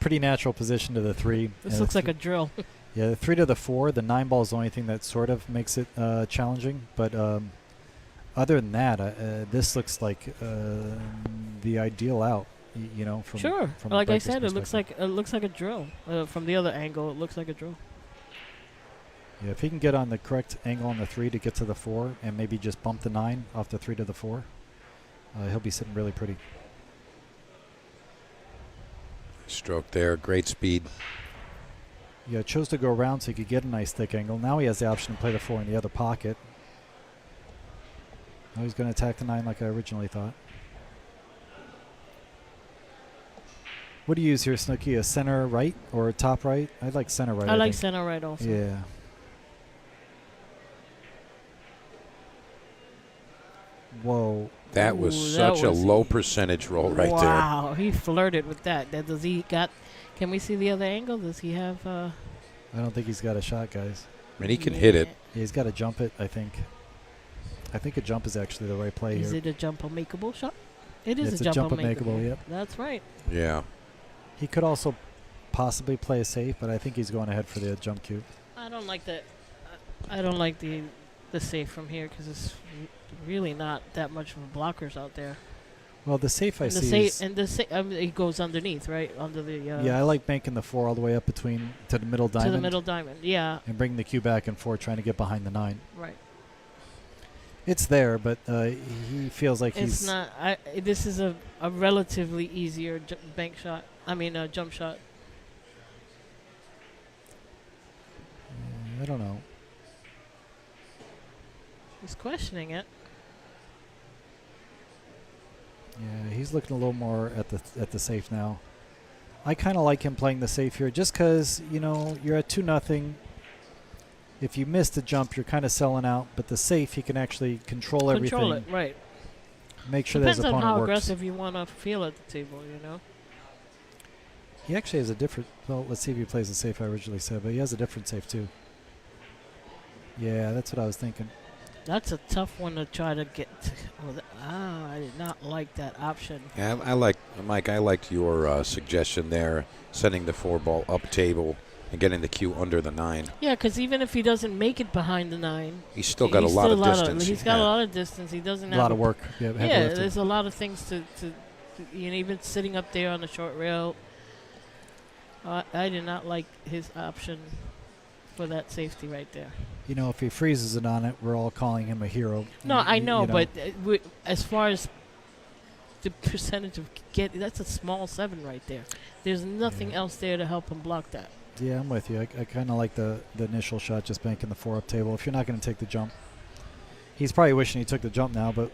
pretty natural position to the 3. This looks like a drill. Yeah, the 3 to the 4. The 9 ball is the only thing that sort of makes it challenging. But other than that, this looks like the ideal out. You know, from Sure. From Like I Breaker's said, it perspective. looks like a drill. From the other angle, it looks like a drill. Yeah, if he can get on the correct angle on the 3 to get to the 4 and maybe just bump the 9 off the 3 to the 4, he'll be sitting really pretty. Stroke there, great speed. Yeah, chose to go around so he could get a nice thick angle. Now he has the option to play the 4 in the other pocket. Now he's going to attack the 9 like I originally thought. What do you use here, Snooky? A center right or a top right? I like center right. I like think. center right also. Yeah. Whoa. That was Ooh, such that a was low percentage roll right there. Wow, he flirted with that. Does he got? Can we see the other angle? Does he have? I don't think he's got a shot, guys. I mean, he can hit it. Yeah, he's got to jump it, I think. I think a jump is actually the right play Is here. it a jump-a-makeable shot? It is It's a a jump-a-makeable. jump-a-makeable, yep. That's right. Yeah. He could also possibly play it safe, but I think he's going ahead for the jump cube. I don't like that. I don't like the safe from here because it's really not that much of a blockers out there. Well, the safe I And the see safe is... and the it goes underneath, right under the. yeah, I like making the 4 all the way up between to the middle diamond. To the middle diamond, yeah. And bringing the cube back and forth, trying to get behind the 9. Right. It's there, but he feels like It's he's... not. This is a relatively easier bank shot. I mean, jump shot. I don't know. He's questioning it. Yeah, he's looking a little more at the safe now. I kind of like him playing the safe here, just because you're at 2-0. If you miss the jump, you're kind of selling out. But the safe, he can actually control everything. Control it, right. Make sure that his Depends on opponent how works. aggressive you want to feel at the table, He actually has a different... Well, let's see if he plays the safe I originally said, but he has a different safe too. Yeah, that's what I was thinking. That's a tough one to try to get to. I did not like that option. Yeah, Mike, I liked your suggestion there, sending the 4 ball up table and getting the cue under the 9. Yeah, because even if he doesn't make it behind the 9, He's still got a lot of distance. He's got a lot of distance. He doesn't have a lot of work. Yeah, heavy yeah, lifting. there's a lot of things to even sitting up there on the short rail. I did not like his option for that safety right there. If he freezes it on it, we're all calling him a hero. No, I know, you know. but as far as the percentage of that's a small 7 right there. There's nothing else there to help him block that. Yeah, I'm with you. I kind of like the initial shot, just banking the 4 up table. If you're not going to take the jump, he's probably wishing he took the jump now, but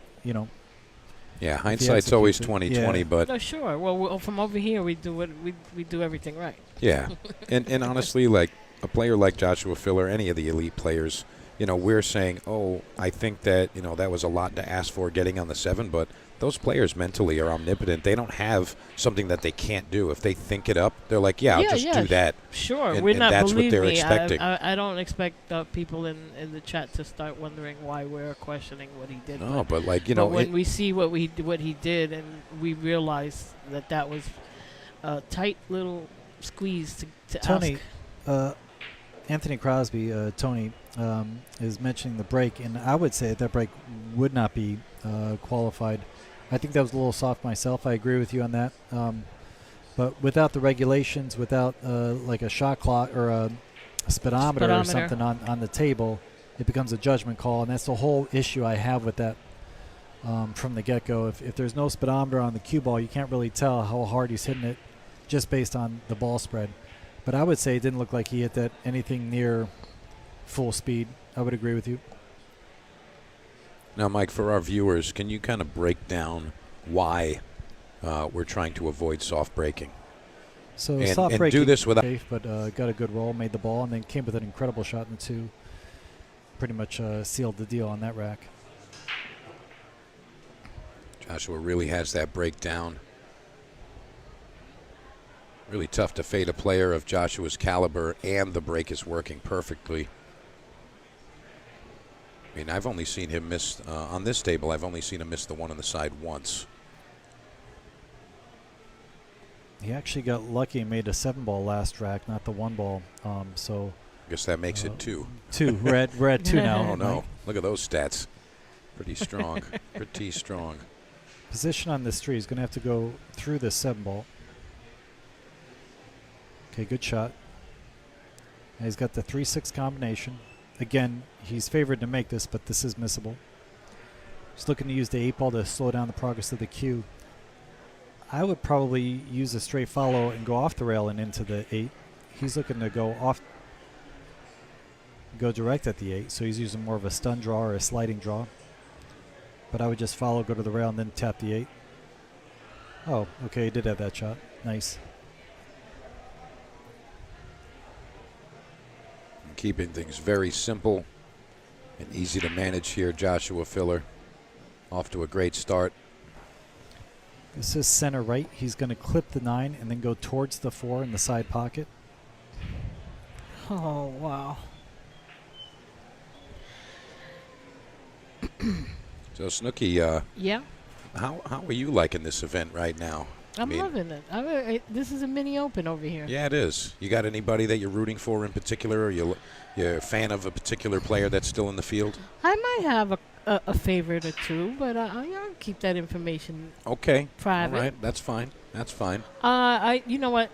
Yeah, hindsight's always 20/20, yeah. but No, sure. Well, from over here, we do everything right. yeah, and honestly, like a player like Joshua Filler, any of the elite players, we're saying, oh, I think that that was a lot to ask for getting on the 7, but those players mentally are omnipotent. They don't have something that they can't do. If they think it up, they're like, I'll just do that. Sure, And- we're and not. that's what believe they're me, expecting. I don't expect people in the chat to start wondering why we're questioning what he did. No, but like but when we see what he did, and we realize that was a tight little squeeze to Tony, ask. Anthony Crosby, Tony, is mentioning the break, and I would say that break would not be qualified. I think that was a little soft myself. I agree with you on that. But without the regulations, without like a shot clock or a speedometer or something on the table, it becomes a judgment call, and that's the whole issue I have with that from the get-go. If there's no speedometer on the cue ball, you can't really tell how hard he's hitting it just based on the ball spread. But I would say it didn't look like he hit that anything near full speed. I would agree with you. Now, Mike, for our viewers, can you kind of break down why we're trying to avoid soft breaking? So And- soft and breaking, do this without- safe, but got a good roll, made the ball, and then came with an incredible shot in the 2. Pretty much sealed the deal on that rack. Joshua really has that breakdown. Really tough to fade a player of Joshua's caliber, and the break is working perfectly. I mean, I've only seen him miss, on this table, I've only seen him miss the one on the side once. He actually got lucky and made a 7-ball last rack, not the 1-ball. So I guess that makes it 2. 2. We're at 2 now. Oh, no. Look at those stats. Pretty strong. Pretty strong. Position on this tree is going to have to go through this 7-ball. Okay, good shot. And he's got the 3-6 combination. Again, he's favored to make this, but this is missable. He's looking to use the 8-ball to slow down the progress of the cue. I would probably use a straight follow and go off the rail and into the 8. He's looking to go direct at the 8, so he's using more of a stun draw or a sliding draw. But I would just follow, go to the rail, and then tap the 8. Oh, okay, he did have that shot. Nice. Keeping things very simple and easy to manage here, Joshua Filler. Off to a great start. This is center right. He's going to clip the 9 and then go towards the 4 in the side pocket. Oh, wow. So, Snooki, Yeah, how are you liking this event right now? I'm loving it. This is a mini open over here. Yeah, it is. You got anybody that you're rooting for in particular, or you're a fan of a particular player that's still in the field? I might have a favorite or two, but I'll keep that information private. All right, that's fine. That's fine. You know what,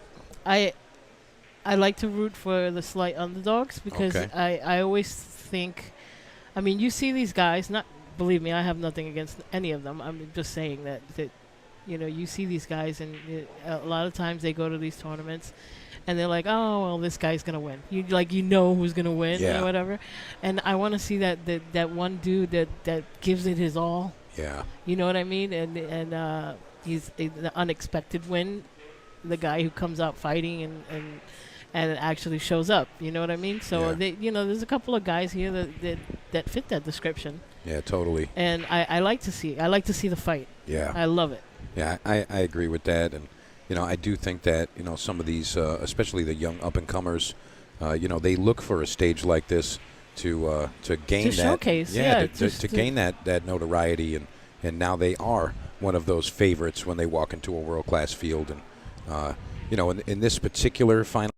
I like to root for the slight underdogs because I always think, I mean, you see these guys. Believe me, I have nothing against any of them. I'm just saying that you see these guys, and a lot of times they go to these tournaments, and they're like, oh, well, this guy's going to win. You know who's going to win or whatever. And I want to see that one dude that gives it his all. Yeah. You know what I mean? And he's the unexpected win, the guy who comes out fighting and actually shows up. You know what I mean? So, there's a couple of guys here that fit that description. Yeah, totally. And I like to see the fight. Yeah. I love it. Yeah, I agree with that. And, I do think that, some of these, especially the young up-and-comers, they look for a stage like this to gain to showcase. To gain that notoriety. And now they are one of those favorites when they walk into a world-class field. And, in this particular final